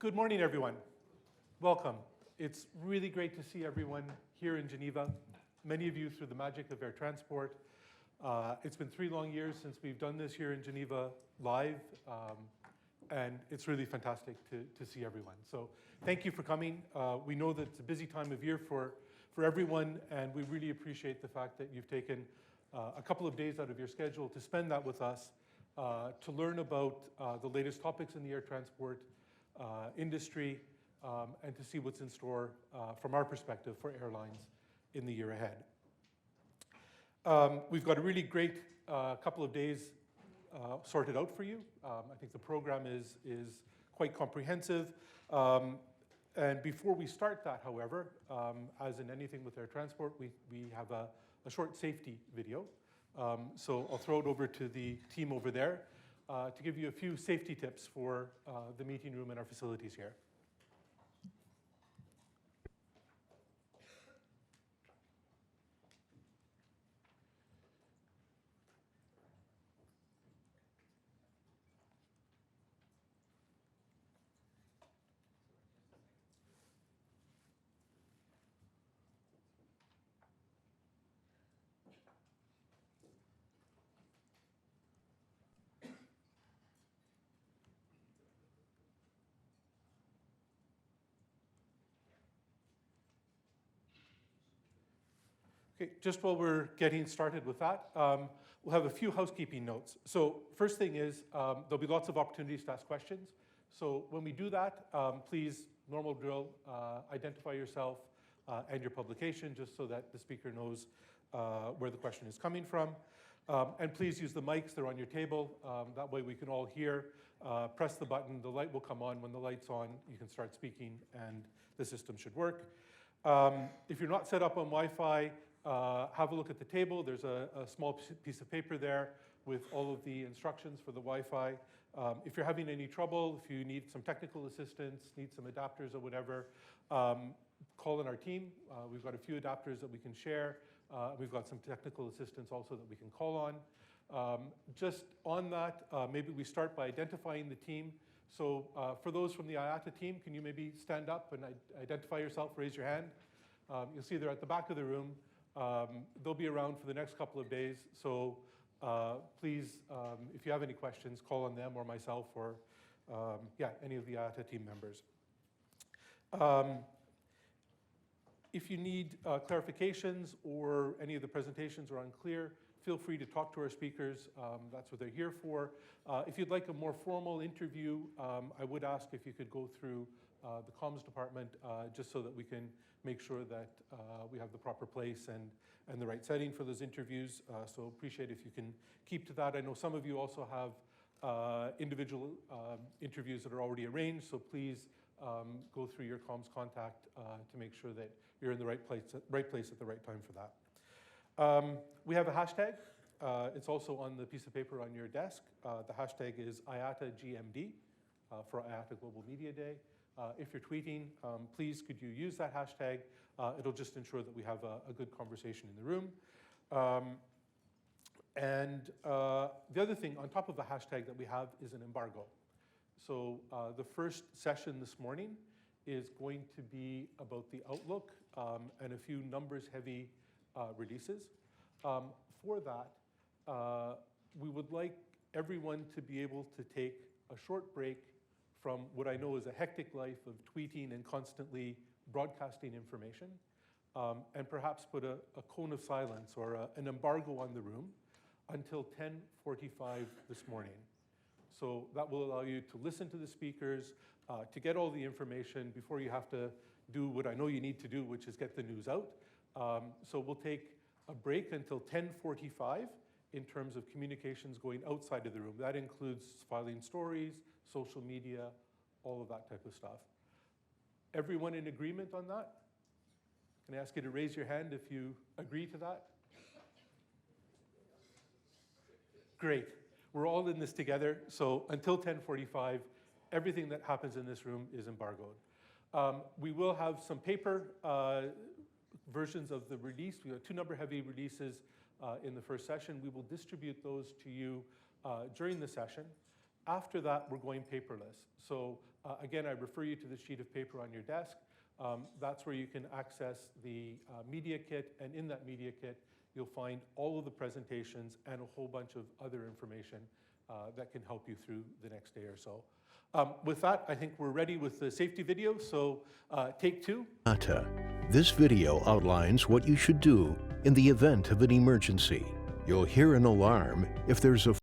Good morning, everyone. Welcome. It's really great to see everyone here in Geneva, many of you through the magic of air transport. It's been 3 long years since we've done this here in Geneva live, and it's really fantastic to see everyone. So thank you for coming. We know that it's a busy time of year for everyone, and we really appreciate the fact that you've taken a couple of days out of your schedule to spend that with us, to learn about the latest topics in the air transport industry, and to see what's in store from our perspective for airlines in the year ahead. We've got a really great couple of days sorted out for you. I think the program is quite comprehensive. And before we start that, however, as in anything with air transport, we have a short safety video. So I'll throw it over to the team over there to give you a few safety tips for the meeting room and our facilities here. Okay, just while we're getting started with that, we'll have a few housekeeping notes. So first thing is, there'll be lots of opportunities to ask questions. So when we do that, please, normal drill, identify yourself and your publication, just so that the speaker knows where the question is coming from. And please use the mics, they're on your table. That way we can all hear. Press the button, the light will come on. When the light's on, you can start speaking, and the system should work. If you're not set up on Wi-Fi, have a look at the table. There's a small piece of paper there with all of the instructions for the Wi-Fi. If you're having any trouble, if you need some technical assistance, need some adapters or whatever, call in our team. We've got a few adapters that we can share. We've got some technical assistance also that we can call on. Just on that, maybe we start by identifying the team. So for those from the IATA team, can you maybe stand up and identify yourself, raise your hand? You'll see they're at the back of the room. They'll be around for the next couple of days, so please, if you have any questions, call on them or myself or any of the IATA team members. If you need clarifications or any of the presentations are unclear, feel free to talk to our speakers. That's what they're here for. If you'd like a more formal interview, I would ask if you could go through the comms department, just so that we can make sure that we have the proper place and the right setting for those interviews. So appreciate if you can keep to that. I know some of you also have individual interviews that are already arranged, so please go through your comms contact to make sure that you're in the right place at the right time for that. We have a hashtag. It's also on the piece of paper on your desk. The hashtag is IATAGMD for IATA Global Media Day. If you're tweeting, please could you use that hashtag? It'll just ensure that we have a good conversation in the room. And the other thing on top of the hashtag that we have is an embargo. So the first session this morning is going to be about the outlook and a few numbers-heavy releases. For that, we would like everyone to be able to take a short break from what I know is a hectic life of tweeting and constantly broadcasting information, and perhaps put a cone of silence or an embargo on the room until 10:45 this morning. So that will allow you to listen to the speakers, to get all the information before you have to do what I know you need to do, which is get the news out. So we'll take a break until 10:45 in terms of communications going outside of the room. That includes filing stories, social media, all of that type of stuff. Everyone in agreement on that? Can I ask you to raise your hand if you agree to that? Great. We're all in this together. So until 10:45, everything that happens in this room is embargoed. We will have some paper versions of the release. We have 2 number-heavy releases in the first session. We will distribute those to you during the session. After that, we're going paperless. So again, I refer you to the sheet of paper on your desk. That's where you can access the media kit, and in that media kit, you'll find all of the presentations and a whole bunch of other information that can help you through the next day or so. With that, I think we're ready with the safety video, so take 2. This video outlines what you should do in the event of an emergency. You'll hear an alarm if there's a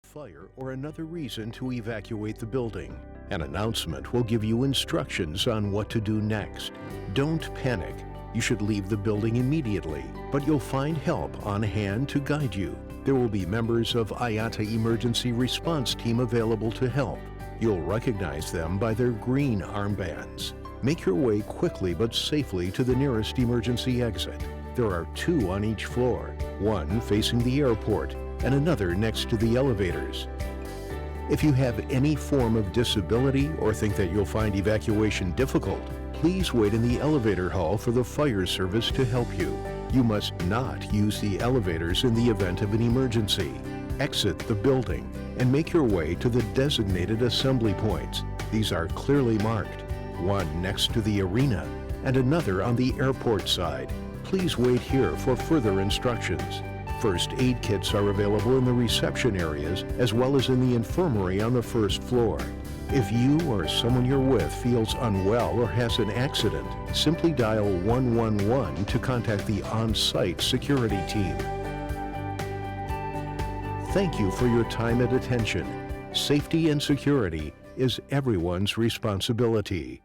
fire or another reason to evacuate the building. An announcement will give you instructions on what to do next. Don't panic. You should leave the building immediately, but you'll find help on hand to guide you. There will be members of IATA Emergency Response Team available to help. You'll recognize them by their green armbands. Make your way quickly but safely to the nearest emergency exit. There are 2 on each floor, one facing the airport and another next to the elevators. If you have any form of disability or think that you'll find evacuation difficult, please wait in the elevator hall for the fire service to help you. You must not use the elevators in the event of an emergency. Exit the building and make your way to the designated assembly points. These are clearly marked, one next to the arena and another on the airport side. Please wait here for further instructions. First aid kits are available in the reception areas as well as in the infirmary on the first floor. If you or someone you're with feels unwell or has an accident, simply dial 111 to contact the on-site security team. Thank you for your time and attention. Safety and security is everyone's responsibility.